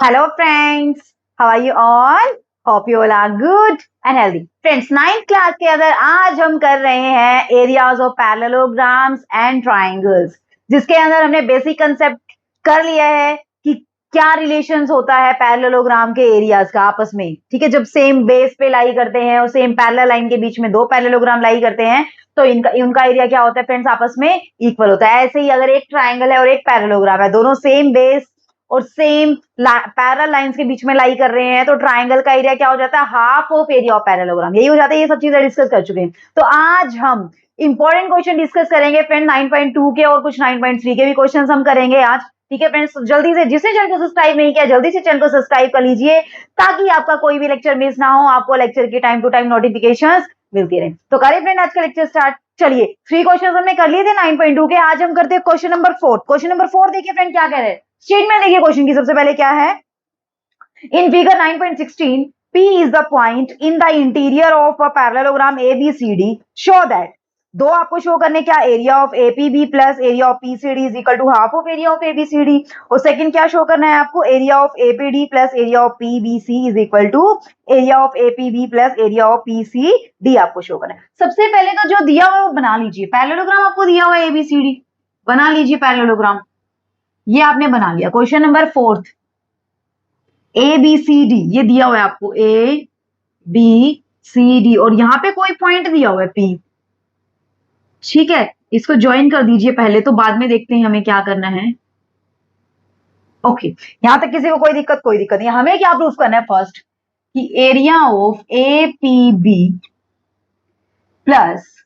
Hello friends, how are you all? Hope you all are good and healthy. Friends, 9th class के अंदर आज हम कर रहे हैं areas of parallelograms and triangles, जिसके अंदर हमने बेसिक कंसेप्ट कर लिया है कि क्या रिलेशंस होता है पैरेललोग्राम के एरियाज का आपस में। ठीक है, जब सेम बेस पे लाई करते हैं और सेम पैरेलल लाइन के बीच में दो पैरेललोग्राम लाई करते हैं तो उनका एरिया क्या होता है फ्रेंड्स, आपस में इक्वल होता है। ऐसे ही अगर एक ट्राइंगल है और एक पैरेललोग्राम है, दोनों सेम बेस और सेम पैरेलल लाइंस के बीच में लाई कर रहे हैं तो ट्राइंगल का एरिया क्या हो जाता है, half of area of parallelogram. यही हो जाता है, ये सब चीजें डिस्कस कर चुके हैं। तो आज हम इंपॉर्टेंट क्वेश्चन डिस्कस करेंगे फ्रेंड, 9.2 के और कुछ 9.3 के भी क्वेश्चन हम करेंगे आज। ठीक है फ्रेंड्स, जल्दी से जिसने चैनल को सब्सक्राइब नहीं किया जल्दी से चैनल को सब्सक्राइब कर लीजिए ताकि आपका कोई भी लेक्चर मिस ना हो, आपको लेक्चर की टाइम टू टाइम नोटिफिकेशन मिलती रहे। तो करें फ्रेंड आज का लेक्चर स्टार्ट। चलिए, 3 क्वेश्चन हमने कर लिए थे 9.2 के, आज हम करते हैं क्वेश्चन नंबर 4। क्वेश्चन नंबर 4 देखिए फ्रेंड क्या कह रहे हैं, स्टेटमेंट देखिए क्वेश्चन की। सबसे पहले क्या है, in figure 9.16 P is the point in the interior of a parallelogram ABCD. Show that दो आपको शो करने क्या, area of APB plus area of PCD is equal to half of area of ABCD। और second क्या show करना है आपको, area of APD plus area of PBC is equal to area of APB plus area of PCD आपको show करना है। सबसे पहले तो जो दिया हुआ है वो बना लीजिए। पैरेललोग्राम आपको दिया हुआ है ABCD, बना लीजिए पैरेललोग्राम। ये आपने बना लिया। क्वेश्चन नंबर 4 ABCD ये दिया हुआ है आपको, ABCD और यहां पे कोई पॉइंट दिया हुआ है P। ठीक है, इसको ज्वाइन कर दीजिए पहले, तो बाद में देखते हैं हमें क्या करना है। ओके, यहां तक किसी को कोई दिक्कत नहीं। हमें क्या प्रूफ करना है फर्स्ट, कि area of APB plus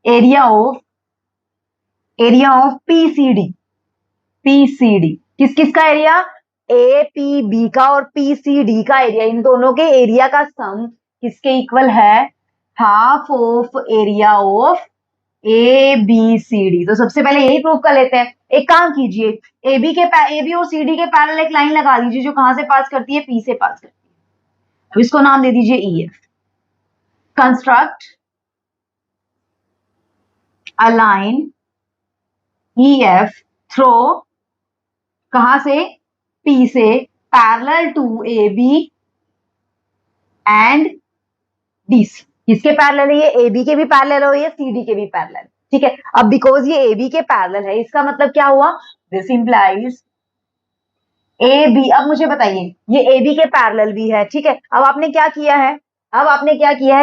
area of PCD किस किस का एरिया, APB का और PCD का एरिया, इन दोनों के एरिया का सम किसके इक्वल है, half of area of ABCD। तो सबसे पहले यही प्रूफ कर लेते हैं। एक काम कीजिए, AB और CD के पैरेलल एक लाइन लगा दीजिए जो कहां से पास करती है, P से पास करती है। अब इसको नाम दे दीजिए EF। Construct a line EF through कहां से, P से, parallel to AB and DC। किसके पैरेलल है ये, AB के भी पैरेलल हो, ये CD के भी पैरेलल। ठीक है, अब बिकॉज ये AB के पैरेलल है, इसका मतलब क्या हुआ, दिस इंप्लाइज AB। अब मुझे बताइए, ये AB के पैरेलल भी है। ठीक है, अब आपने क्या किया है,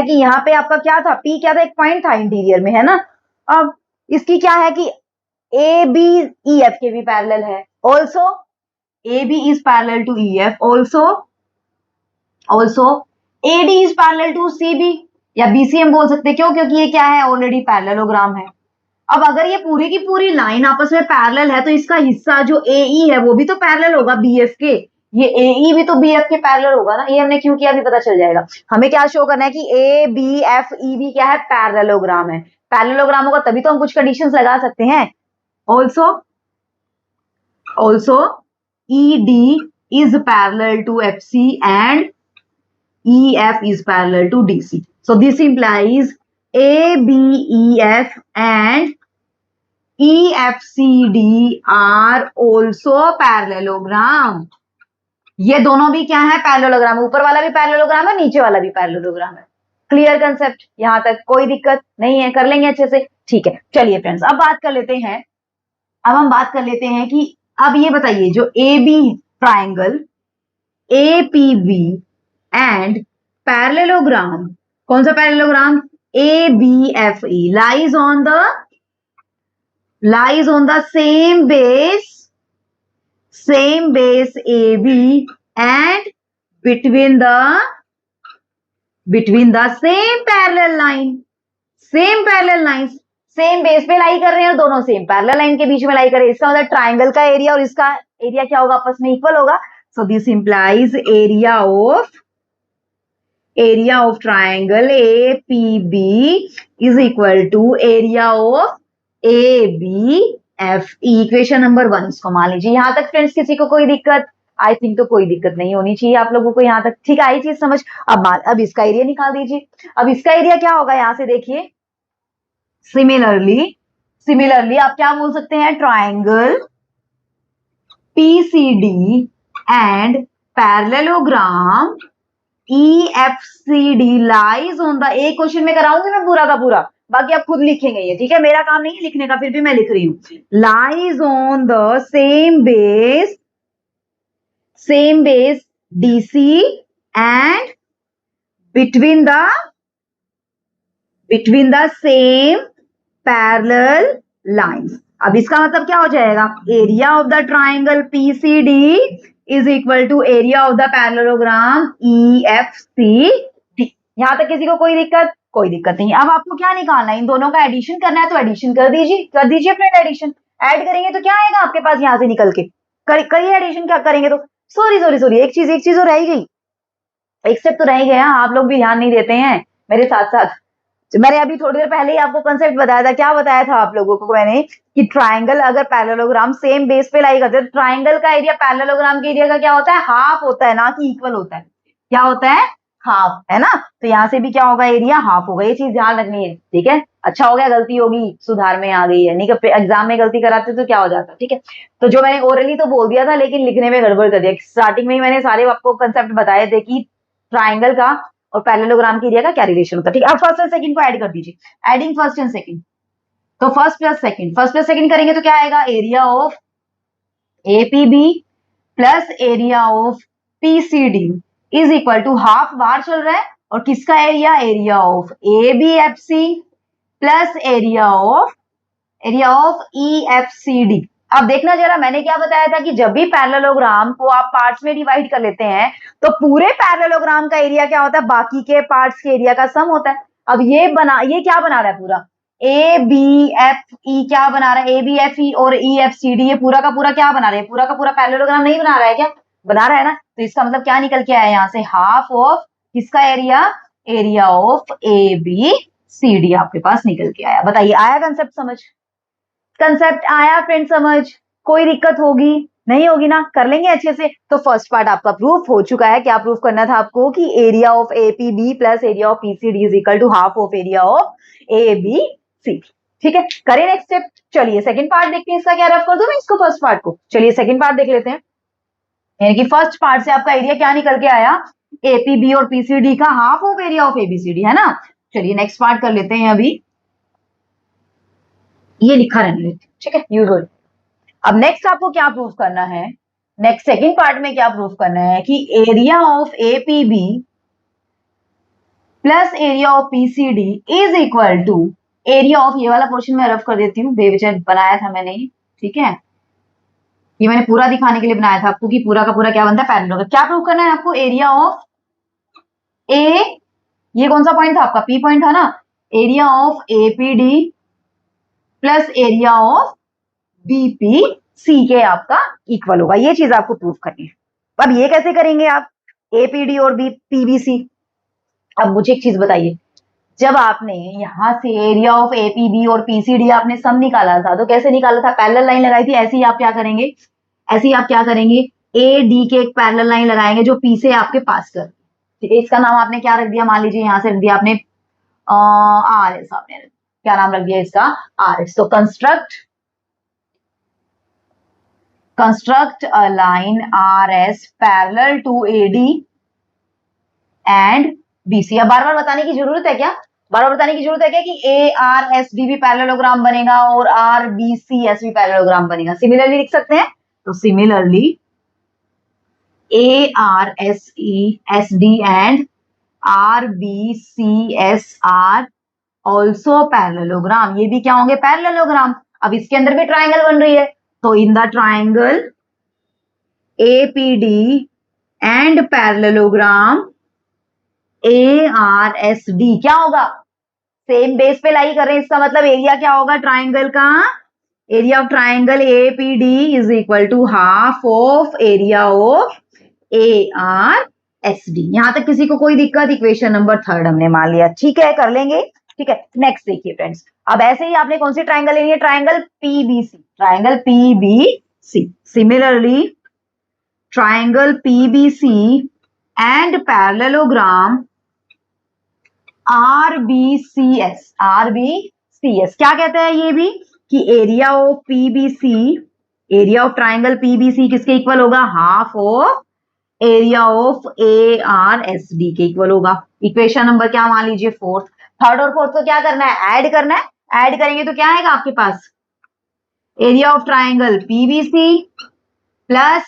कि यहाँ पे आपका क्या था, P क्या था, एक पॉइंट था इंटीरियर में, है ना। अब इसकी क्या है कि AB EF के भी पैरेलल है, also AB is parallel to EF, also AD is parallel to CB या BC हम बोल सकते हैं। क्यों, क्योंकि ये क्या है, ऑलरेडी पैरेललोग्राम है। अब अगर ये पूरी की पूरी लाइन आपस में पैरेलल है तो इसका हिस्सा जो AE है वो भी तो पैरेलल होगा BF के, ये AE भी तो BF के पैरेलल होगा ना। ये हमने क्यों किया अभी पता चल जाएगा। हमें क्या शो करना है कि ABFEB क्या है, पैरेललोग्राम है। पैरेललोग्राम होगा तभी तो हम कुछ कंडीशंस लगा सकते हैं। also ED is parallel to FC and EF is parallel to DC. So this implies ABEF and EFCD are also parallelogram. ये दोनों भी क्या है, पैरेललोग्राम। ऊपर वाला भी पैरेललोग्राम है, नीचे वाला भी पैरेललोग्राम है। क्लियर कंसेप्ट, यहां तक कोई दिक्कत नहीं है, कर लेंगे अच्छे से। ठीक है, चलिए फ्रेंड्स अब हम बात कर लेते हैं कि अब ये बताइए, जो AB triangle APB and parallelogram, कौन सा parallelogram, ABFE lies on the same base AB and between the same parallel lines, same base पे लाई कर रहे हैं और दोनों सेम पैरेलल लाइन के बीच में लाई कर रहे हैं। इसका मतलब ट्राइंगल का एरिया और इसका एरिया क्या होगा, आपस में इक्वल होगा। So this implies area of triangle APB is equal to area of ABFE। Equation number 1 इसको मान लीजिए। यहां तक फ्रेंड्स किसी को कोई दिक्कत, आई थिंक तो कोई दिक्कत नहीं होनी चाहिए आप लोगों को यहां तक। ठीक आई चीज समझ। अब इसका एरिया निकाल दीजिए। अब इसका एरिया क्या होगा, यहां से देखिए, सिमिलरली आप क्या बोल सकते हैं, triangle PCD and parallelogram EFCD lies on the, एक क्वेश्चन में कराऊंगी मैं पूरा का पूरा, बाकी आप खुद लिखेंगे ये, ठीक है, मेरा काम नहीं है लिखने का, फिर भी मैं लिख रही हूँ। lies on the same base DC and between the same parallel lines। अब इसका मतलब क्या हो जाएगा, area of the triangle PCD is equal to area of the parallelogram EFCD। यहां तक किसी को कोई दिक्कत नहीं। अब आपको क्या निकालना है, इन दोनों का एडिशन करना है, तो एडिशन कर दीजिए फ्रेंड। एडिशन ऐड करेंगे तो क्या आएगा आपके पास यहां से निकल के, करिए एडिशन। क्या करेंगे तो सॉरी एक चीज तो रह ही गई, एक स्टेप तो रह ही गया, आप लोग भी ध्यान नहीं देते हैं मेरे साथ साथ। मैंने अभी थोड़ी देर पहले ही आपको कंसेप्ट बताया था, क्या बताया था आप लोगों को मैंने, कि ट्राइंगल अगर पैरेललोग्राम सेम बेस पे लाई करते हैं, ट्राइंगल का एरिया पैरेललोग्राम के एरिया का क्या होता है, हाफ होता है, ना कि इक्वल होता है। क्या होता है, हाफ, है ना। तो यहाँ से भी क्या होगा, एरिया हाफ होगा, ये चीज ध्यान रखनी है, ठीक है। अच्छा हो गया, गलती होगी सुधार में आ गई है, नहीं कि एग्जाम में गलती कराते तो क्या हो जाता, ठीक है। तो जो मैंने ओरली तो बोल दिया था, लेकिन लिखने में गड़बड़ कर दिया। स्टार्टिंग में ही मैंने सारे आपको कंसेप्ट बताए थे कि ट्राइंगल का और पैरेललोग्राम के एरिया का क्या रिलेशन होता है, ठीक है। अब फर्स्ट एंड सेकंड को ऐड कर दीजिए, एडिंग फर्स्ट एंड सेकंड। तो फर्स्ट प्लस सेकंड करेंगे तो क्या आएगा, area of APB plus area of PCD is equal to half बाहर चल रहा है, और किसका area of ABFC plus area of EFCD। अब देखना जरा, मैंने क्या बताया था कि जब भी पैरेललोग्राम को आप पार्ट्स में डिवाइड कर लेते हैं, तो पूरे पैरेललोग्राम का एरिया क्या होता है, बाकी के पार्ट्स के एरिया का सम होता है। अब ये क्या बना रहा है, पूरा ABFE क्या बना रहा है, ABFE और EFCD, ये पूरा का पूरा क्या बना रहे हैं, पूरा का पूरा पैरेललोग्राम नहीं बना रहा है क्या, बना रहा है ना। तो इसका मतलब क्या निकल के आया यहाँ से, हाफ ऑफ किसका एरिया ऑफ ABCD आपके पास निकल के आया। बताइए, आया कंसेप्ट आया फ्रेंड समझ, कोई दिक्कत होगी नहीं होगी ना, कर लेंगे अच्छे से। तो फर्स्ट पार्ट आपका प्रूफ हो चुका है। क्या प्रूफ करना था आपको, कि area of APB plus area of PCD is equal to half of area of ABC, ठीक है। करें नेक्स्ट स्टेप, चलिए सेकंड पार्ट देखते हैं। इसका क्या रफ कर दूं मैं इसको, फर्स्ट पार्ट को, चलिए सेकंड पार्ट देख लेते हैं। यानी कि फर्स्ट पार्ट से आपका एरिया क्या निकल के आया, APB और PCD का half of area of ABCD, है ना। चलिए नेक्स्ट पार्ट कर लेते हैं, अभी ये लिखा रहने देते, ठीक है, यूजुअल। अब नेक्स्ट आपको क्या प्रूफ करना है, नेक्स्ट सेकंड पार्ट में क्या प्रूफ करना है, कि area of APB plus area of PCD is equal to area of, ये वाला पोर्शन मैं रफ कर देती हूँ, बेवजह बनाया था मैंने, ठीक है। ये मैंने पूरा दिखाने के लिए बनाया था आपको, कि पूरा का पूरा क्या बनता है, पैरेललोग्राम। क्या प्रूफ करना है आपको, एरिया ऑफ ये कौन सा पॉइंट था आपका, P पॉइंट था ना, area of APD plus area of BPC के आपका इक्वल होगा, ये चीज आपको प्रूफ करनी है। अब ये कैसे करेंगे आप, APD और PBC। अब मुझे एक चीज बताइए, जब आपने यहां से एरिया ऑफ APB और PCD आपने सम निकाला था, तो कैसे निकाला था, पैरेलल लाइन लगाई थी। ऐसे ही आप क्या करेंगे, AD के एक पैरेलल लाइन लगाएंगे जो P से आपके पास कर, ठीक है। इसका नाम आपने क्या रख दिया, मान लीजिए यहां से रख दिया आपने RS, आपने क्या नाम रख दिया इसका, RS। तो construct a line RS parallel to AD and BC। अब बार बार बताने की जरूरत है क्या, कि ARSD भी पैरेललोग्राम बनेगा और RBCS भी पैरेललोग्राम बनेगा। सिमिलरली लिख सकते हैं, तो similarly ARSESD and RBCS are also parallelogram, ये भी क्या होंगे, पैरेललोग्राम। अब इसके अंदर भी ट्राइंगल बन रही है, तो इन the triangle APD and parallelogram ARSD क्या होगा, सेम बेस पे लाई कर रहे हैं, इसका मतलब एरिया क्या होगा ट्राइंगल का, area of triangle APD is equal to half of area of ARSD। यहां तक किसी को कोई दिक्कत, इक्वेशन नंबर 3 हमने मान लिया, ठीक है, कर लेंगे, ठीक है। नेक्स्ट देखिए फ्रेंड्स, अब ऐसे ही आपने कौन सी ट्राइंगल लेनी है, triangle PBC। Similarly triangle PBC and parallelogram RBCS। क्या कहता है ये भी, कि area of PBC area of triangle PBC किसके इक्वल होगा? Half of area of ARSD के इक्वल होगा। इक्वेशन नंबर क्या मान लीजिए? फोर्थ। थर्ड और फोर्थ को क्या करना है? ऐड करना है। ऐड करेंगे तो क्या आएगा आपके पास? Area of triangle PBC plus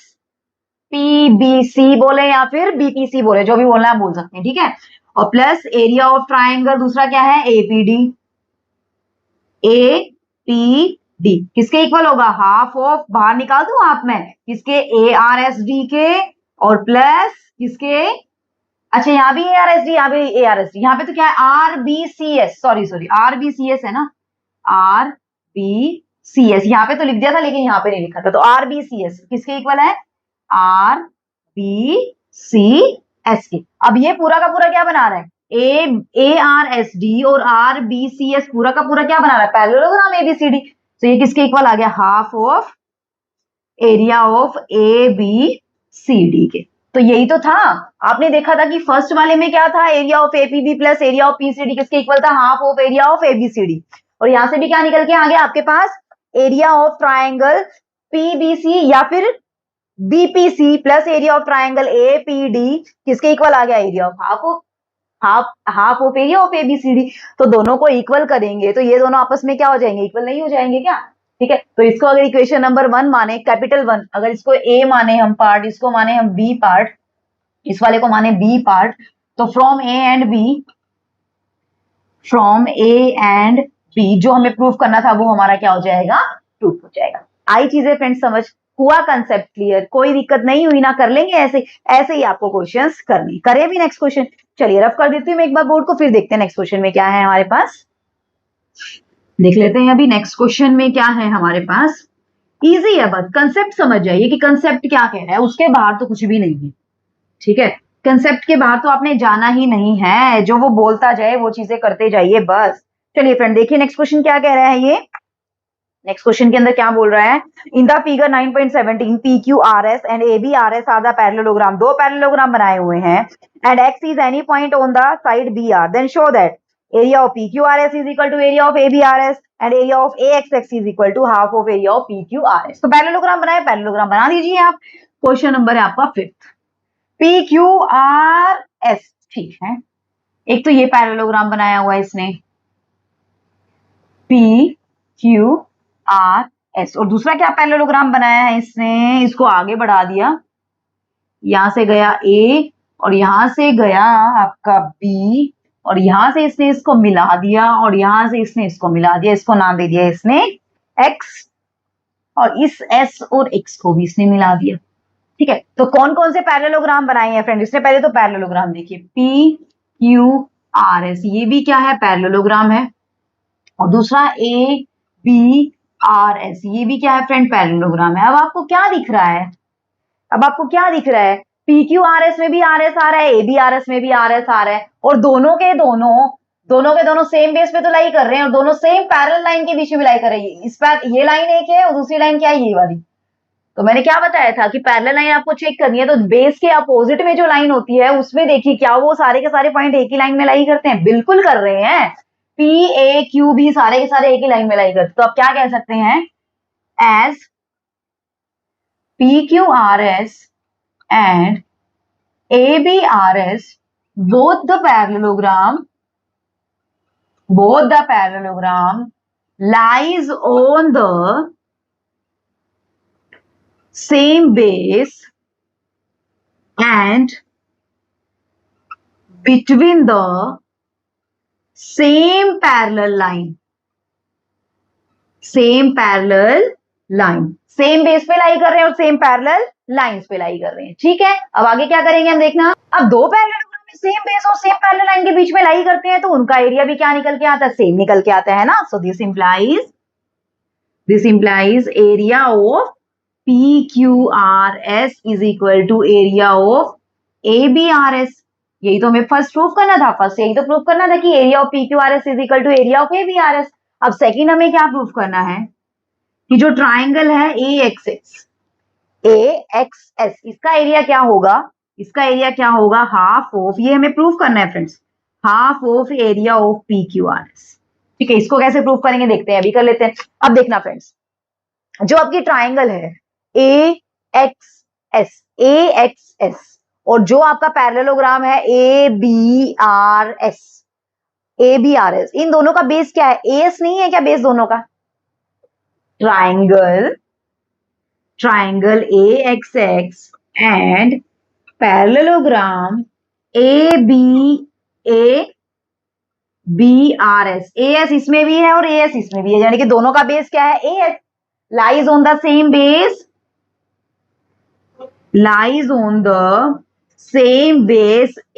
PBC बोले या फिर बीपीसी बोले, जो भी बोलना है बोल सकते हैं, ठीक है। और प्लस एरिया ऑफ ट्राइंगल दूसरा क्या है? एपीडी। एपीडी किसके इक्वल होगा? हाफ ऑफ, बाहर निकाल दूं आप मैं, किसके? ARSD के, और प्लस किसके? अच्छा यहाँ भी ARSD, यहाँ भी ARSD, यहाँ पे तो क्या है? RBCS, सॉरी RBCS है ना, RBCS यहाँ पे तो लिख दिया था लेकिन यहाँ पे नहीं लिखा था, तो RBCS किसके इक्वल है? RBCS के। अब ये पूरा का पूरा क्या बना रहा है? ARSD और RBCS पूरा का पूरा क्या बना रहा है? Parallelogram ABCD। तो ये किसके इक्वल आ गया? Half of area of ABCD के। तो यही तो था, आपने देखा था कि फर्स्ट वाले में क्या था? Area of APB plus area of PCD किसके इक्वल था? Half of area of ABCD। और यहां से भी क्या निकल के आ गया आपके पास? एरिया ऑफ ट्राइंगल PBC या फिर BPC plus area of triangle APD किसके इक्वल आ गया? Area of half of area of ABCD। तो दोनों को इक्वल करेंगे तो ये दोनों आपस में क्या हो जाएंगे? इक्वल नहीं हो जाएंगे क्या? ठीक है, तो इसको अगर इक्वेशन नंबर 1 माने, कैपिटल 1, अगर इसको A माने हम पार्ट, इसको माने हम B पार्ट, इस वाले को माने B पार्ट, तो फ्रॉम A एंड B जो हमें प्रूफ करना था वो हमारा क्या हो जाएगा? प्रूफ हो जाएगा। आई चीजें फ्रेंड्स समझ? हुआ कंसेप्ट क्लियर? कोई दिक्कत नहीं हुई ना? कर लेंगे ऐसे ऐसे ही आपको क्वेश्चंस करने। करें अभी नेक्स्ट क्वेश्चन। चलिए रफ कर देती हूँ मैं एक बार बोर्ड को, फिर देखते हैं नेक्स्ट क्वेश्चन में क्या है हमारे पास। देख लेते हैं अभी नेक्स्ट क्वेश्चन में क्या है हमारे पास। इजी है, बस कंसेप्ट समझ जाइए कि कंसेप्ट क्या कह रहा है, उसके बाहर तो कुछ भी नहीं है, ठीक है। कंसेप्ट के बाहर तो आपने जाना ही नहीं है, जो वो बोलता जाए वो चीजें करते जाइए बस। चलिए फ्रेंड देखिए नेक्स्ट क्वेश्चन क्या कह रहा है। ये नेक्स्ट क्वेश्चन के अंदर क्या बोल रहा है? In the figure 9.17 PQRS and ABRS are the parallelogram, दो पैरेललोग्राम बनाए हुए हैं, and X is any point on the side BR, then show that area of PQRS is equal to area of ABRS and area of AXX is equal to half of area of PQRS। तो parallelogram बनाए, parallelogram बना दीजिए आप। Question number है आपका 5th, PQRS, ठीक है। एक तो ये पैरेललोग्राम बनाया हुआ है इसने PQRS, और दूसरा क्या पैरेललोग्राम बनाया है इसने? इसको आगे बढ़ा दिया, यहां से गया A और यहां से गया आपका B, और यहां से इसने इसको मिला दिया और यहां से इसने इसको मिला दिया, इसको नाम दे दिया इसने X, और इस S और X को भी इसने मिला दिया, ठीक है। तो कौन कौन से पैरेललोग्राम बनाए हैं फ्रेंड इसने? पहले तो पैरेललोग्राम देखिए, PQRS, ये भी क्या है? पैरेललोग्राम है। और दूसरा ABRS, ये भी क्या है फ्रेंड? पैरेललोग्राम है। अब आपको क्या दिख रहा है? अब आपको क्या दिख रहा है? PQRS में भी RS आ रहा है, ABRS में भी RS आ रहा है, और दोनों के दोनों सेम बेस पे तो लाई कर रहे हैं, और दोनों सेम पैरेलल लाइन के बीच में लाई कर रही है। इस पर ये लाइन एक है और दूसरी लाइन क्या है? ये वाली। तो मैंने क्या बताया था कि पैरेलल लाइन आपको चेक करनी है तो बेस के अपोजिट में जो लाइन होती है उसमें देखिए क्या वो सारे के सारे पॉइंट एक ही लाइन में लाई करते हैं? बिल्कुल कर रहे हैं। PAQ भी सारे के सारे एक ही लाइन में लाई करते हैं। तो आप क्या कह सकते हैं? As PQRS and ABRS both the parallelogram lies on the same base and between the same parallel line, same base पे लाई कर रहे हैं और सेम पैरेलल लाइंस पे लाई कर रहे हैं, ठीक है। अब आगे क्या करेंगे हम देखना। अब दो पैरेललोग्राम में सेम बेस और सेम पैरेलल लाइन के बीच में लाई करते हैं तो उनका एरिया भी क्या निकल के आता है? सेम निकल के आता है ना। So this implies area of PQRS is equal to area of ABRS। यही तो हमें फर्स्ट प्रूफ करना था, यही तो प्रूफ करना था कि area of PQRS is equal to area of ABRS। अब सेकंड हमें क्या प्रूफ करना है कि जो ट्राइंगल है AXS, इसका एरिया क्या होगा? इसका एरिया क्या होगा? हाफ ऑफ, ये हमें प्रूफ करना है friends, half of area of PQRS, ठीक है। इसको कैसे प्रूफ करेंगे देखते हैं, अभी कर लेते हैं। अब देखना फ्रेंड्स, जो आपकी ट्राइंगल है AXS और जो आपका पैरेललोग्राम है ABRS, इन दोनों का बेस क्या है? AS नहीं है क्या बेस दोनों का? Triangle AXX and parallelogram ABRS, AS इसमें भी है और AS इसमें भी है, यानी कि दोनों का बेस क्या है? AS, lies on the same base,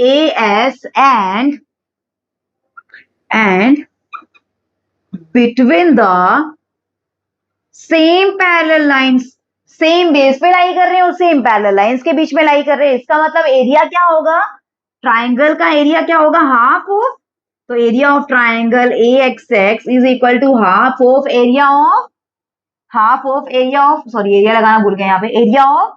AS and between the same parallel lines, same base पे लाई कर रहे हैं और सेम पैरेलल लाइंस के बीच में लाई कर रहे हैं। इसका मतलब एरिया क्या होगा? ट्राइंगल का एरिया क्या होगा? हाफ ऑफ, तो area of triangle AXX is equal to half of area of sorry area लगाना भूल गए यहाँ पे, एरिया ऑफ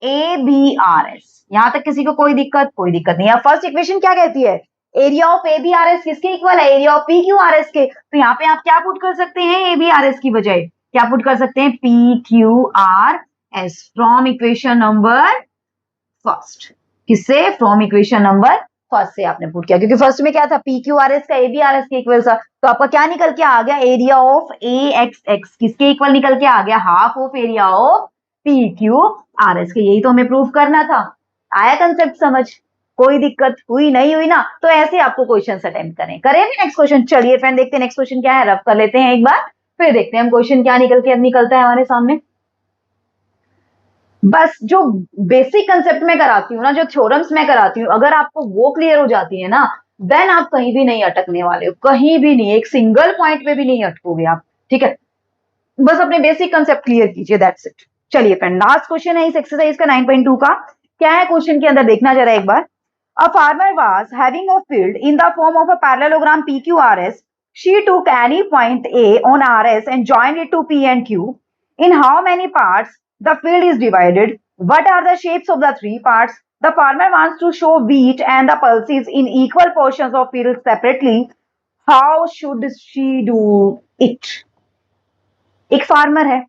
ABRS। यहां तक किसी को कोई दिक्कत नहीं है। फर्स्ट इक्वेशन क्या कहती है? एरिया ऑफ ABRS किसके इक्वल है? एरिया ऑफ PQRS के। तो यहाँ पे आप क्या पुट कर सकते हैं? ABRS की बजाय क्या पुट कर सकते हैं? PQRS from equation number first. किससे? फ्रॉम इक्वेशन नंबर फर्स्ट से आपने पुट किया, क्योंकि फर्स्ट में क्या था? PQRS का ABRS के इक्वल था। तो आपका क्या निकल के आ गया? एरिया ऑफ AXX किसके इक्वल निकल के आ गया? Half of area of PQRS के। यही तो हमें प्रूफ करना था। आया कंसेप्ट समझ? कोई दिक्कत हुई नहीं हुई ना? तो ऐसे आपको क्वेश्चन अटेम्प्ट करें भी नेक्स्ट क्वेश्चन। चलिए फ्रेंड देखते हैं नेक्स्ट क्वेश्चन क्या है, रफ कर लेते हैं एक बार, फिर देखते हैं हम क्वेश्चन क्या निकलता है हमारे सामने। बस जो बेसिक कंसेप्ट में कराती हूँ ना, जो थ्योरम्स में कराती हूँ, अगर आपको वो क्लियर हो जाती है ना, देन आप कहीं भी नहीं अटकने वाले हो, कहीं भी नहीं, एक सिंगल पॉइंट पे भी नहीं अटकोगे आप। ठीक है, बस अपने बेसिक कंसेप्ट क्लियर कीजिए, दैट्स इट। चलिए फ्रेंड लास्ट क्वेश्चन है इस एक्सरसाइज का 9.2 का। क्या है क्वेश्चन के अंदर देखना जरा एक बार। A farmer was having a field in the form of a parallelogram PQRS. She took any point A on RS and joined it to P and Q. In how many parts the field is divided? What are the shapes of the three parts? The farmer wants to show wheat and the pulses in equal portions of field separately. How should she do it? एक farmer है,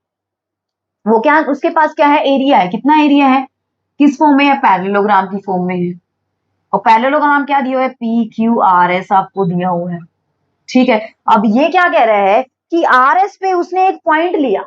वो क्या, उसके पास क्या है? Area है। कितना area है? किस फॉर्म में है? पैरेललोग्राम की फॉर्म में है। और पैरेललोग्राम क्या दिया हुआ है? PQRS आपको दिया हुआ है। ठीक है, अब ये क्या कह रहा है कि RS पे उसने एक पॉइंट लिया,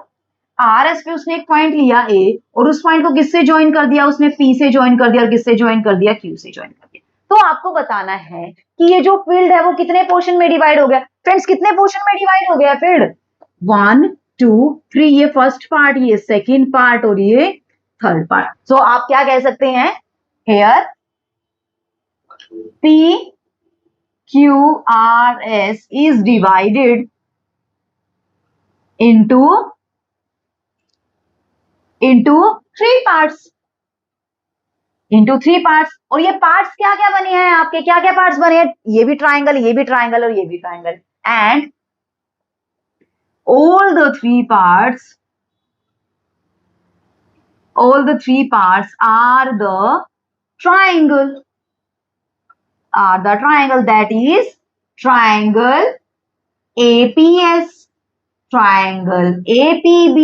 A, और उस पॉइंट को किससे ज्वाइन कर दिया? उसने P से ज्वाइन कर दिया, और किससे ज्वाइन कर दिया? Q से ज्वाइन कर दिया। तो आपको बताना है कि ये जो फील्ड है वो कितने पोर्शन में डिवाइड हो गया। फ्रेंड्स कितने पोर्शन में डिवाइड हो गया फील्ड? 1 2 3, ये फर्स्ट पार्ट, ये सेकेंड पार्ट और ये थर्ड पार्ट। सो आप क्या कह सकते हैं? Here PQRS is divided into three parts, और ये पार्ट्स क्या क्या बने हैं आपके? क्या क्या पार्ट्स बने हैं? ये भी ट्राइंगल, ये भी ट्राइंगल और ये भी triangle, and all the three parts are the triangle, that is triangle APS, triangle APB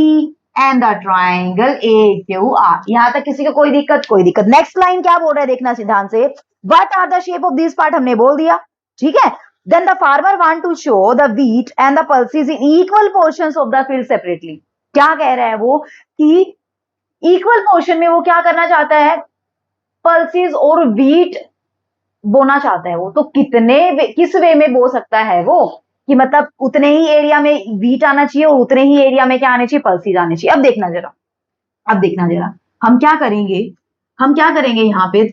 and the triangle AQR। यहां तक किसी को कोई दिक्कत? नेक्स्ट लाइन क्या बोल रहा है देखना ध्यान से। What are the shape of these part? हमने बोल दिया, ठीक है। Then the farmer want to show the wheat and the pulses in equal portions of the field separately। क्या कह रहा है वो कि इक्वल पोर्शन में वो क्या करना चाहता है? पल्सेस और व्हीट बोना चाहता है वो। तो किस वे में बो सकता है वो, कि मतलब उतने ही एरिया में व्हीट आना चाहिए और उतने ही एरिया में क्या आने चाहिए? पल्सेस आने चाहिए। अब देखना जरा हम क्या करेंगे यहाँ पे?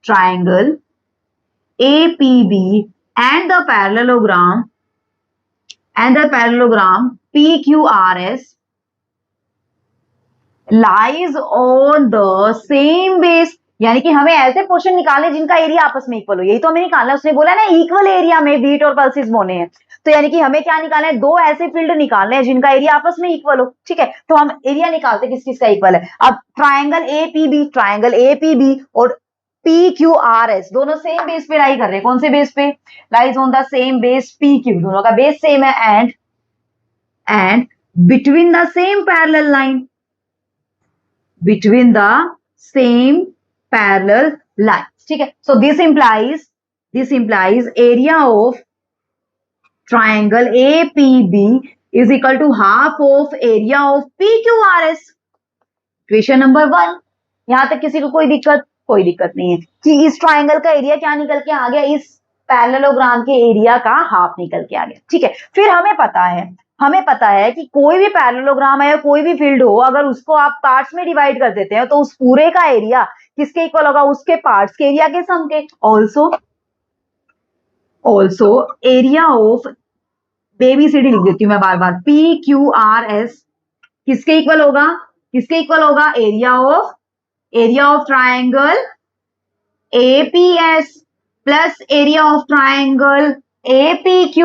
Triangle APB and the parallelogram PQRS lies on the same base। यानी कि हमें ऐसे पोर्शन निकालने जिनका एरिया आपस में इक्वल हो। यही तो हमें निकालना है। उसने बोला ना इक्वल एरिया में व्हीट और पल्सेस बोने हैं, तो यानी कि हमें क्या निकालना है? दो ऐसे फील्ड निकालने हैं जिनका एरिया आपस में इक्वल हो। ठीक है, तो हम एरिया निकालते किस चीज का इक्वल है। अब ट्राइंगल APB और PQRS दोनों सेम बेस पे लाई कर रहे हैं। कौन से बेस पे? Lies on the same base PQ, दोनों का बेस सेम है। And between the same parallel line, between the same parallel lines. ठीक है, so this implies area of triangle APB is equal to half of area of PQRS. Equation number 1। यहां तक किसी को कोई दिक्कत नहीं है कि इस ट्राइंगल का एरिया क्या निकल के आ गया, इस पैरेललोग्राम के एरिया का हाफ निकल के आ गया। ठीक है, फिर हमें पता है कि कोई भी पैरेललोग्राम है या कोई भी फील्ड हो, अगर उसको आप पार्ट्स में डिवाइड कर देते हैं तो उस पूरे का एरिया किसके इक्वल होगा, उसके पार्ट्स के एरिया के सम के। ऑल्सो एरिया ऑफ ABCD लिख देती हूँ मैं बार बार, PQRS किसके इक्वल होगा, area of triangle APS plus area of triangle APQ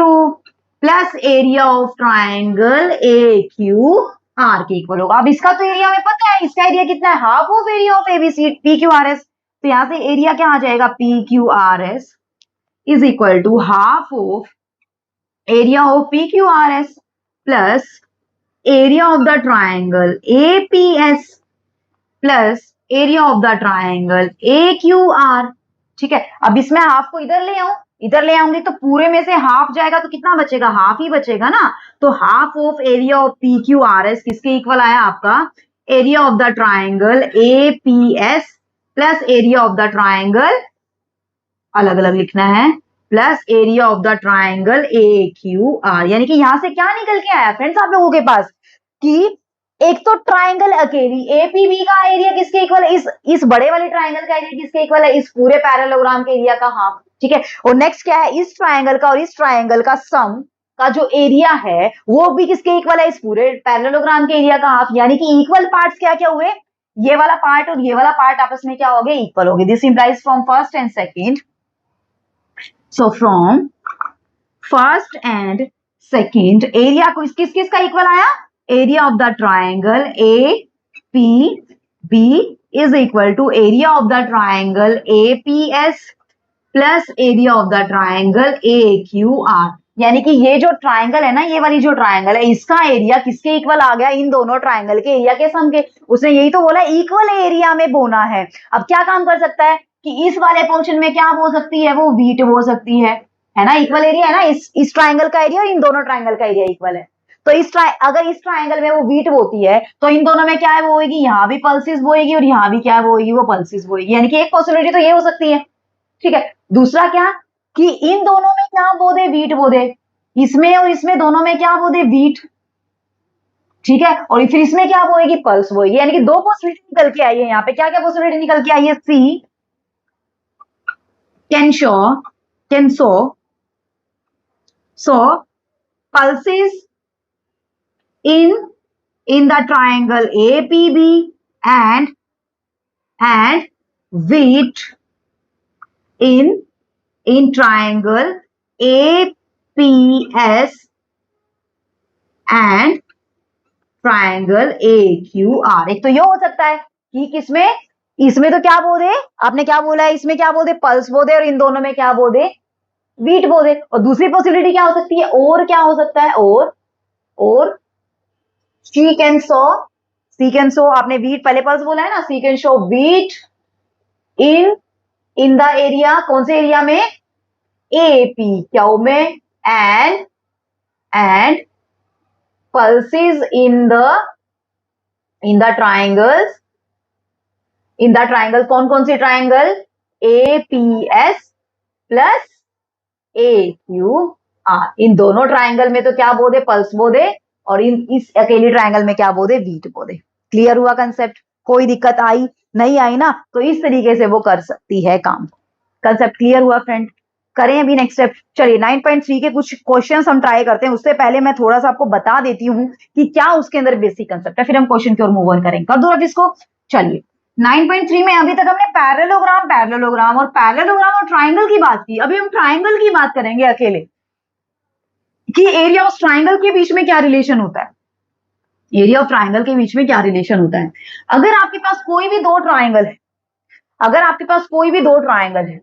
plus area of triangle AQR के इक्वल होगा। अब इसका तो एरिया हमें पता है, इसका एरिया कितना है, half of area of PQRS। तो यहां से एरिया क्या आ जाएगा, PQRS is equal to half of area of PQRS plus area of the triangle APS plus area of the triangle AQR। ठीक है, अब इसमें हाफ को इधर ले आऊंगी तो पूरे में से हाफ जाएगा तो कितना बचेगा, हाफ ही बचेगा ना। तो half of area of PQRS किसके इक्वल आया आपका, area of the triangle APS plus area of the triangle, अलग अलग लिखना है, plus area of the triangle AQR। यानी कि यहां से क्या निकल के आया फ्रेंड्स आप लोगों के पास कि एक तो ट्राइंगल अकेली APB का एरिया किसके इक्वल है, इस बड़े वाले ट्राइंगल का एरिया किसके इक्वल है, इस पूरे पैरेललोग्राम के एरिया का हाफ। ठीक है, और नेक्स्ट क्या है, इस ट्राइंगल का और इस ट्राइंगल का सम का जो एरिया है वो भी किसके इक्वल है, इस पूरे पैरेललोग्राम के एरिया का हाफ। यानी कि इक्वल पार्ट्स क्या क्या हुए, ये वाला पार्ट और ये वाला पार्ट आपस में क्या हो गए, इक्वल हो गए। This implies from first and second, so from first and second area को किस का इक्वल आया, area of the triangle APB is equal to area of the triangle APS plus area of the triangle AQR। यानी कि ये जो triangle है ना, ये वाली जो ट्राइंगल है, इसका एरिया किसके इक्वल आ गया, इन दोनों ट्राइंगल के एरिया के सम के। उसने यही तो बोला इक्वल एरिया में बोना है। अब क्या काम कर सकता है कि इस वाले पोर्शन में क्या बो सकती है, वो वीट बो सकती है ना, इक्वल एरिया है ना, इस ट्राइंगल का एरिया और इन दोनों ट्राइंगल का एरिया इक्वल है। तो अगर इस ट्राइंगल में वो वीट बोती है तो इन दोनों में क्या है, वो होगी, यहाँ भी पल्सिस बोएगी और यहाँ भी क्या बोएगी, वो पल्सिस बोएगी। यानी कि एक पॉसिबिलिटी तो ये हो सकती है। ठीक है, दूसरा क्या कि इन दोनों में क्या बो दे, वीट बो दे, इसमें और इसमें दोनों में क्या बो दे, वीट। ठीक है, और फिर इसमें क्या बोएगी, पल्स बोएगी। यानी कि दो पॉसिबिलिटी निकल के आई है। यहाँ पे क्या क्या पॉसिबिलिटी निकल के आई है, she can sow pulses in the triangle APB and weight in triangle APS and triangle AQR। एक तो ये हो सकता है कि किसमें, इसमें तो क्या बो दे, आपने क्या बोला है, इसमें क्या बो दे, पल्स बो दे, और इन दोनों में क्या बो दे, वीट बो दे। और दूसरी पॉसिबिलिटी क्या हो सकती है, और क्या हो सकता है, और सी कैन शो, आपने वीट पहले पल्स बोला है ना, she can show wheat in the area, कौन से एरिया में, APQ में, and pulses in the triangles, कौन कौन सी ट्राइंगल, APS प्लस AQR। इन दोनों ट्राइंगल में तो क्या बो दे, पल्स बो दे, और इस अकेली ट्राइंगल में क्या बो दे, वीट बो दे। क्लियर हुआ कंसेप्ट, कोई दिक्कत आई नहीं आई ना, तो इस तरीके से वो कर सकती है काम। कंसेप्ट क्लियर हुआ फ्रेंड, करें अभी नेक्स्ट स्टेप। चलिए 9.3 के कुछ क्वेश्चंस हम ट्राई करते हैं। उससे पहले मैं थोड़ा सा आपको बता देती हूँ कि क्या उसके अंदर बेसिक कंसेप्ट है, फिर हम क्वेश्चन की ओर मूव ऑन करेंगे। कर दो अब इसको। चलिए 9.3 में अभी तक हमने पैरेललोग्राम और ट्राइंगल की बात की। अभी हम ट्राइंगल की बात करेंगे अकेले, कि एरिया ऑफ ट्राइंगल के बीच में क्या रिलेशन होता है, एरिया ऑफ ट्राइंगल के बीच में क्या रिलेशन होता है। अगर आपके पास कोई भी दो ट्राइंगल है,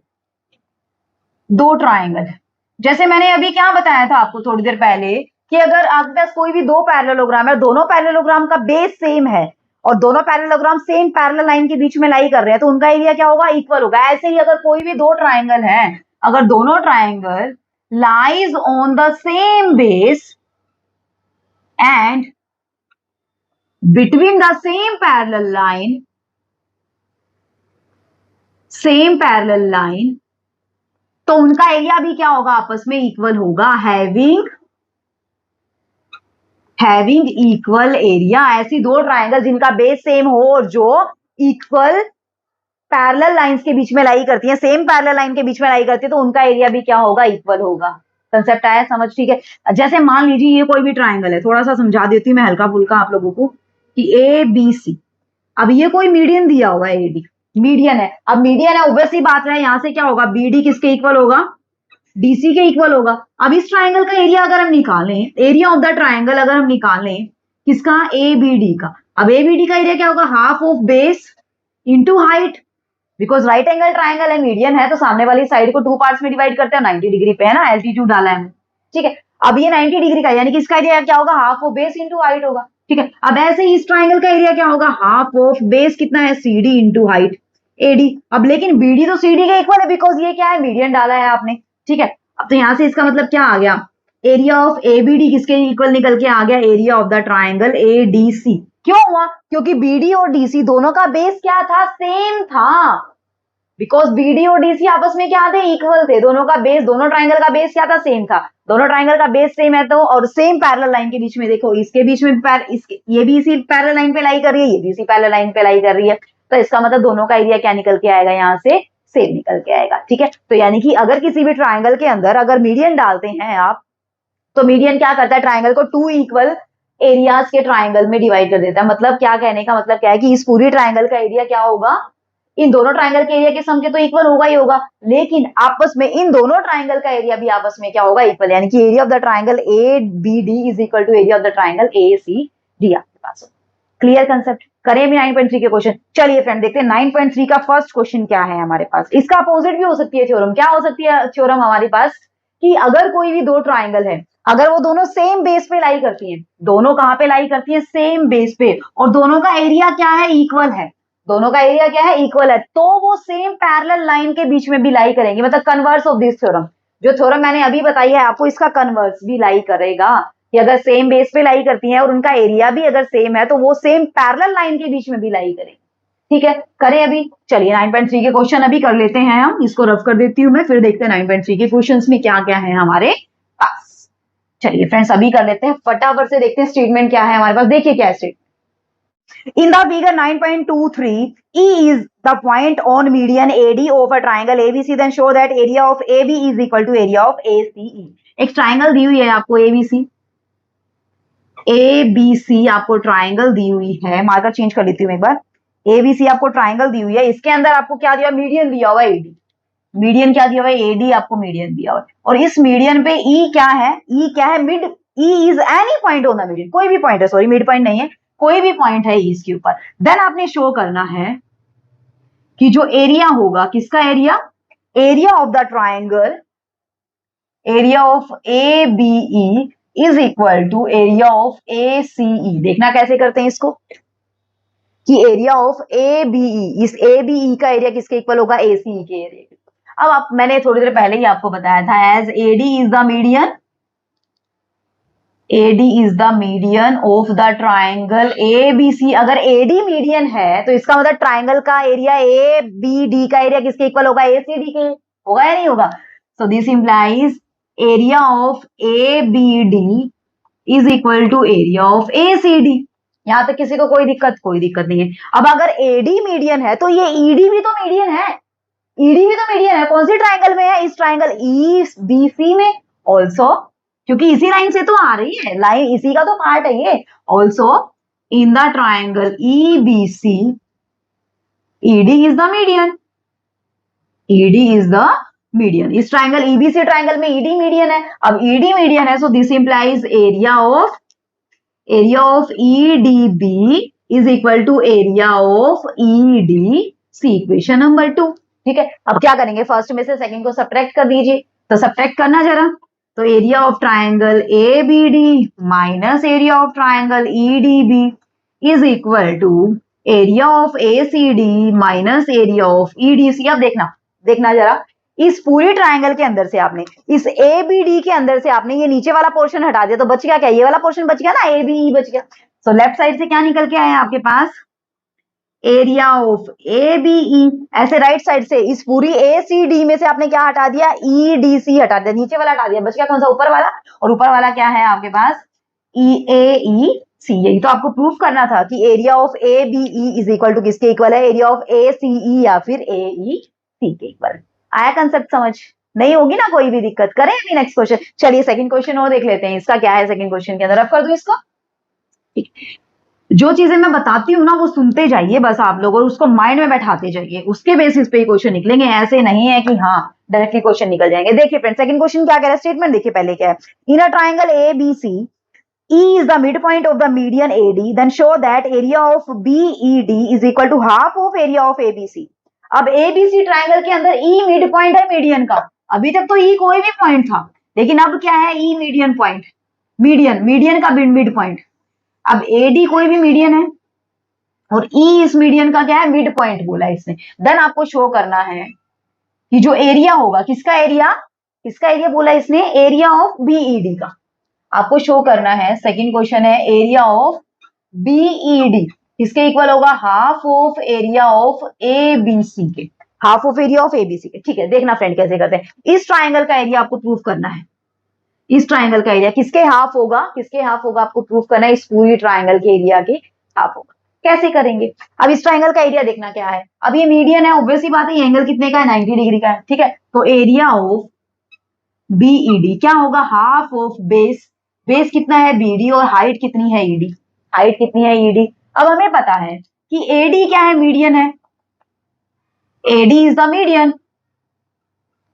दो ट्राइंगल है, जैसे मैंने अभी क्या बताया था आपको थोड़ी देर पहले कि अगर आपके पास कोई भी दो पैरेललोग्राम है, दोनों पैरेललोग्राम का बेस सेम है और दोनों पैरेललोग्राम सेम पैरेलल लाइन के बीच में लाई कर रहे हैं, तो उनका एरिया क्या होगा? इक्वल होगा। ऐसे ही अगर कोई भी दो ट्राइंगल है, अगर दोनों triangle lies on the same base and between the same parallel line, तो उनका एरिया भी क्या होगा? आपस में इक्वल होगा, हैविंग इक्वल एरिया। ऐसी दो ट्राइंगल जिनका बेस सेम हो और जो इक्वल पैरेलल लाइंस के बीच में लाई करती है, सेम पैरेलल लाइन के बीच में लाई करती है, तो उनका एरिया भी क्या होगा? इक्वल होगा। कंसेप्ट आया समझ? ठीक है। जैसे मान लीजिए ये कोई भी ट्राइंगल है, थोड़ा सा समझा देती हूँ मैं हल्का फुल्का आप लोगों को कि ए बी सी। अब ये कोई मीडियन दिया हुआ है, एडी मीडियन है। अब मीडियन है, ऑब्वियस ही बात है, यहां से क्या होगा? बीडी किसके इक्वल होगा? डीसी के इक्वल होगा। अब इस ट्राइंगल का एरिया अगर हम निकालें, एरिया ऑफ द ट्राइंगल अगर हम निकालें किसका? ए बी डी का। अब ए बी डी का एरिया क्या होगा? Half of base into height, because right angle triangle है, मीडियन है, तो सामने वाली साइड को टू पार्ट्स में डिवाइड करते हैं, 90 डिग्री पे है ना, एल्टीट्यूड डाला है। ठीक है। अब ये 90 डिग्री का यानी कि इसका एरिया क्या होगा? Half of base into height होगा। ठीक है। अब ऐसे ही इस ट्राइंगल का एरिया क्या होगा? हाफ ऑफ बेस कितना है? CD into height AD। अब लेकिन BD तो CD के इक्वल है, बिकॉज ये क्या है? मीडियन डाला है आपने। ठीक है। अब तो यहां से इसका मतलब क्या आ गया? एरिया ऑफ ABD किसके इक्वल निकल के आ गया? Area of the triangle ADC। क्यों हुआ? क्योंकि BD और DC दोनों का बेस क्या था? सेम था। बिकॉज BD और DC आपस में क्या थे? इक्वल थे। दोनों का बेस, दोनों ट्राइंगल का बेस क्या था? सेम था। दोनों ट्राइंगल का बेस सेम है तो, और सेम पैरेलल लाइन के बीच में देखो, इसके बीच में ये भी इसी पैरेलल लाइन पे लाई कर रही है, ये भी इसी पैरेलल लाइन पे लाई कर रही है, तो इसका मतलब दोनों का एरिया क्या निकल के आएगा? यहाँ से सेम निकल के आएगा। ठीक है। तो यानी कि अगर किसी भी ट्राइंगल के अंदर अगर मीडियन डालते हैं आप, तो मीडियन क्या करता है? ट्राइंगल को टू इक्वल एरियाज के ट्राइंगल में डिवाइड कर देता है। मतलब क्या कहने का मतलब क्या है कि इस पूरी ट्राइंगल का एरिया क्या होगा? इन दोनों ट्राइंगल के एरिया के सम के तो इक्वल होगा ही होगा, लेकिन आपस में इन दोनों ट्राइंगल का एरिया भी आपस में क्या होगा? इक्वल। यानी कि area of the triangle ABD is equal to area of the triangle ACD आपके पास। Clear concept? करें भी 9.3 के क्वेश्चन। चलिए फ्रेंड देखते हैं 9.3 का फर्स्ट क्वेश्चन क्या है हमारे पास। इसका अपोजिट भी हो सकती है थ्योरम। क्या हो सकती है थ्योरम हमारे पास? कि अगर कोई भी दो ट्राइंगल है, अगर वो दोनों सेम बेस पे लाई करती हैं, दोनों कहां पे लाई करती हैं? सेम बेस पे, और दोनों का एरिया क्या है? इक्वल है। दोनों का एरिया क्या है? इक्वल है, तो वो सेम पैरेलल लाइन के बीच में भी लाई करेंगे। मतलब कन्वर्स ऑफ दिस थ्योरम, जो थ्योरम मैंने अभी बताई है आपको, इसका कन्वर्स भी लाई करेगा कि अगर सेम बेस पे लाई करती हैं और उनका एरिया भी अगर सेम है, तो वो सेम पैरेलल लाइन के बीच में भी लाई करेंगे। ठीक है। करें अभी? चलिए 9.3 के क्वेश्चन अभी कर लेते हैं हम। इसको रफ कर देती हूं मैं, फिर देखते हैं 9.3 के क्वेश्चंस में क्या क्या है हमारे पास। चलिए फ्रेंड्स अभी कर लेते हैं, फटाफट से देखते हैं स्टेटमेंट क्या है हमारे पास। देखिए क्या है statement. In the figure 9.23, E is the point on median AD of a triangle ABC. Then show that area of AB is equal to area of ACE. एक ट्राइंगल दी हुई है आपको ABC आपको ट्राइंगल दी हुई है। मार्कर चेंज कर लेती हूँ एक बार। ABC आपको ट्राइंगल दी हुई है, इसके अंदर आपको क्या दिया? मीडियन दिया हुआ है AD। मीडियन क्या दिया हुआ है? AD आपको मीडियन दिया हुआ है। और इस मीडियन पे E क्या है? E क्या है? Mid. E is any point on the median। कोई भी पॉइंट है, सॉरी मिड पॉइंट नहीं है, कोई भी पॉइंट है इसके ऊपर। देन आपने शो करना है कि जो एरिया होगा, किसका area? Area of the triangle, area of ABE is equal to area of ACE। देखना कैसे करते हैं इसको, कि एरिया ऑफ ABE, इस ABE का एरिया किसके इक्वल होगा? ACE के एरिया। अब मैंने थोड़ी देर पहले ही आपको बताया था, as AD is the median, AD is the median of the triangle ABC। अगर AD मीडियन है तो इसका मतलब ट्राइंगल का एरिया ABD का एरिया किसके इक्वल होगा? ACD के। होगा या नहीं होगा? So this implies area of ABD is equal to area of ACD। यहां तक किसी को कोई दिक्कत नहीं है। अब अगर AD मीडियन है तो ये ED भी तो मीडियन है, ED भी तो मीडियन है। कौन सी ट्राइंगल में है? इस ट्राइंगल EBC में। ऑल्सो क्योंकि इसी लाइन से तो आ रही है, लाइन इसी का तो पार्ट है ये। Also in the triangle EBC, ED is the median, ED is the median. इस ट्राइंगल EBC ट्राइंगल में ED मीडियन है। अब ED मीडियन है, so this implies area of EDB is equal to area of EDC। Equation number 2। ठीक है। अब क्या करेंगे? फर्स्ट में से सेकंड को सब्ट्रैक्ट कर दीजिए। तो सब्ट्रैक्ट करना जरा, तो area of triangle A B D minus area of triangle E D B is equal to area of A C D minus area of E D C. अब देखना देखना जरा, इस पूरे ट्राइंगल के अंदर से आपने इस ए बी डी के अंदर से आपने ये नीचे वाला पोर्शन हटा दिया, तो बच गया क्या? ये वाला पोर्शन बच गया ना, ए बी ई बच गया। सो लेफ्ट साइड से क्या निकल के आया आपके पास? Area of A B E. ऐसे राइट साइड से इस पूरी ए सी डी में से आपने क्या हटा दिया? ई डी सी हटा दिया, नीचे वाला हटा दिया, बच गया कौन सा? ऊपर वाला। और ऊपर वाला क्या है आपके पास? ई ए ई सी। यही तो आपको प्रूफ करना था कि area of A B E is equal to किसके इक्वल है? Area of A C E या फिर ए ई सी के इक्वल। आया कंसेप्ट समझ? नहीं होगी ना कोई भी दिक्कत? करें अभी नेक्स्ट क्वेश्चन। चलिए सेकंड क्वेश्चन और देख लेते हैं, इसका क्या है सेकंड क्वेश्चन के अंदर। अब कर दूं इसको? ठीक, जो चीजें मैं बताती हूँ ना वो सुनते जाइए बस आप लोग, और उसको माइंड में बैठाते जाइए, उसके बेसिस पे क्वेश्चन निकलेंगे। ऐसे नहीं है कि हाँ डायरेक्टली क्वेश्चन निकल जाएंगे। देखिए फ्रेंड सेकंड क्वेश्चन क्या कह रहा है, स्टेटमेंट देखिए पहले क्या है। In a triangle A B C, E is the midpoint of the median AD, then show that area of BED is equal to half of area of ABC. अब ABC triangle के अंदर E mid point है median का। अभी तक तो E कोई भी पॉइंट था, लेकिन अब क्या है? E मीडियन पॉइंट, मीडियन का मिड पॉइंट। अब AD कोई भी मीडियन है और E इस मीडियन का क्या है? मिड पॉइंट बोला इसने। देन आपको शो करना है कि जो एरिया होगा, किसका एरिया बोला इसने? एरिया ऑफ BED का आपको शो करना है। सेकंड क्वेश्चन है एरिया ऑफ बीईडी किसके इक्वल होगा? Half of area of ABC के, half of area of ABC के। ठीक है, देखना फ्रेंड कैसे करते हैं। इस ट्राइंगल का एरिया आपको प्रूफ करना है। इस ट्राइंगल का एरिया किसके हाफ होगा? किसके हाफ होगा आपको प्रूफ करना है। इस पूरी ट्राइंगल के एरिया के हाफ होगा। कैसे करेंगे? अब इस ट्राइंगल का एरिया देखना क्या है। अब ये मीडियन है, ऑब्वियसली बात है, ये एंगल कितने का है? 90 डिग्री का है। ठीक है, तो एरिया ऑफ बीईडी क्या होगा? हाफ ऑफ बेस, बेस कितना है? बीडी, और हाइट कितनी है? ईडी, हाइट कितनी है? ईडी। अब हमें पता है कि एडी क्या है? मीडियन है। AD is the median,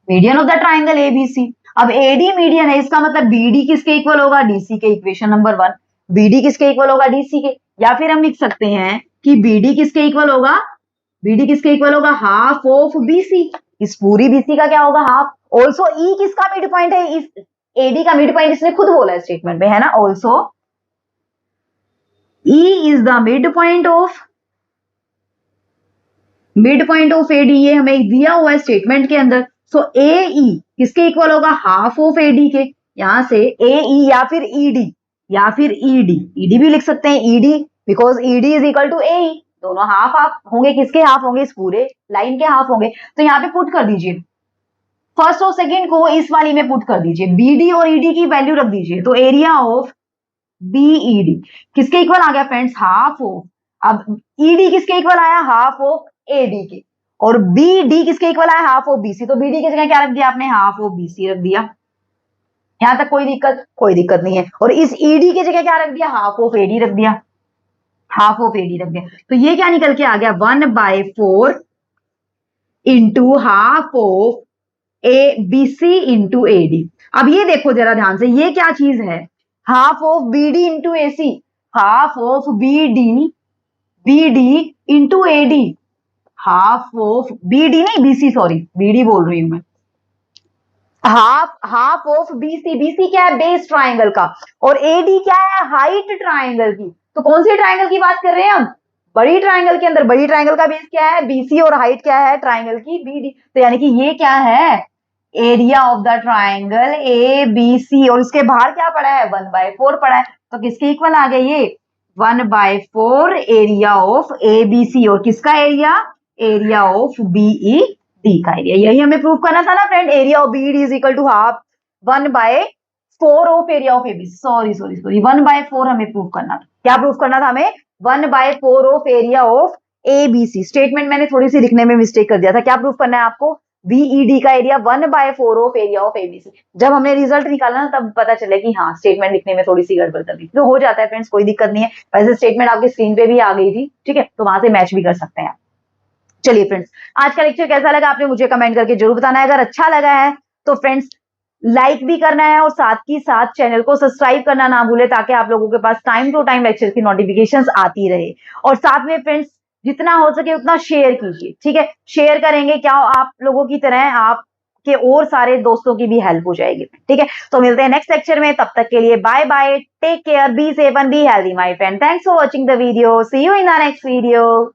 median of the triangle ABC. अब एडी मीडियन है, इसका मतलब बीडी किसके इक्वल होगा? डीसी के। इक्वेशन नंबर 1, बीडी किसके इक्वल होगा? डीसी के। या फिर हम लिख सकते हैं कि बीडी किसके इक्वल होगा? बीडी किसके इक्वल होगा? Half of BC. इस पूरी बीसी का क्या होगा? हाफ। ऑल्सो ई किसका मिड पॉइंट है? इस एडी का मिड पॉइंट इसने खुद बोला है स्टेटमेंट में, है ना। Also E is the mid point of AD, ये हमें दिया हुआ है स्टेटमेंट के अंदर। सो ए ई किसके इक्वल होगा? हाफ ऑफ एडी के। यहां से ए ई या फिर ईडी या फिर ईडी, ईडी भी लिख सकते हैं, ED, because ED is equal to A. दोनों हाफ हाफ होंगे। किसके हाफ होंगे? इस पूरे लाइन के हाफ होंगे। तो यहाँ पे पुट कर दीजिए फर्स्ट और सेकंड को इस वाली में पुट कर दीजिए, बीडी और ईडी की वैल्यू रख दीजिए। तो एरिया ऑफ बीईडी किसके इक्वल आ गया फ्रेंड्स? हाफ ऑफ, अब ईडी किसके इक्वल आया? हाफ ऑफ एडी के। और बीडी किसके इक्वल आया? Half of BC. तो बीडी की जगह क्या रख दिया आपने? हाफ ऑफ बीसी रख दिया। यहां तक कोई दिक्कत? कोई दिक्कत नहीं है। और इस ईडी की जगह क्या रख दिया? हाफ ऑफ एडी रख दिया, हाफ ऑफ एडी रख दिया। तो ये क्या निकल के आ गया? 1/4 into half of A B C into A D. अब ये देखो जरा ध्यान से, ये क्या चीज है? Half of B D into A C, half of B D into A D, half of B D नहीं बीसी, सॉरी बी डी बोल रही हूं मैं। हाफ ऑफ बीसी, बीसी क्या है? बेस ट्राइंगल का। और एडी क्या है? हाइट ट्राइंगल की। तो कौन सी ट्राइंगल की बात कर रहे हैं हम? बड़ी ट्राइंगल के अंदर। बड़ी ट्राइंगल का बेस क्या है? बीसी, और हाइट क्या है? ट्राइंगल की बीडी। तो यानी कि ये क्या है? Area of the triangle A B C. और इसके बाहर क्या पड़ा है? 1/4 पड़ा है। तो किसके इक्वल आ गया ये? 1/4 area of A B C. और किसका area? Area of BE D का एरिया। यही हमें प्रूव करना था ना friend. Area of BE D is equal to half 1/4 of area of ABC. Sorry 1/4 हमें प्रूव करना था। क्या प्रूव करना था हमें? 1/4 of area of ABC. Statement मैंने थोड़ी सी लिखने में मिस्टेक कर दिया था। क्या प्रूव करना है आपको? बीईडी का area 1/4 of area of ABC. जब हमने रिजल्ट निकाला ना तब पता चला कि हाँ स्टेटमेंट लिखने में थोड़ी सी गड़बड़ कर दी। तो हो जाता है फ्रेंड्स, कोई दिक्कत नहीं है। वैसे स्टेटमेंट आपकी स्क्रीन पे भी आ गई थी, ठीक है, तो वहां से मैच भी कर सकते हैं आप। चलिए फ्रेंड्स, आज का लेक्चर कैसा लगा आपने मुझे कमेंट करके जरूर बताना है। अगर अच्छा लगा है तो फ्रेंड्स लाइक भी करना है, और साथ ही साथ चैनल को सब्सक्राइब करना ना भूले, ताकि आप लोगों के पास टाइम टू टाइम लेक्चर की नोटिफिकेशंस आती रहे। और साथ में फ्रेंड्स जितना हो सके उतना शेयर कीजिए, ठीक है। शेयर करेंगे क्या आप लोगों की तरह, आप आपके और सारे दोस्तों की भी हेल्प हो जाएगी। ठीक है, तो मिलते हैं नेक्स्ट लेक्चर में, तब तक के लिए bye bye, take care, be safe and be healthy my friend. Thanks for watching the video, see you in the next video.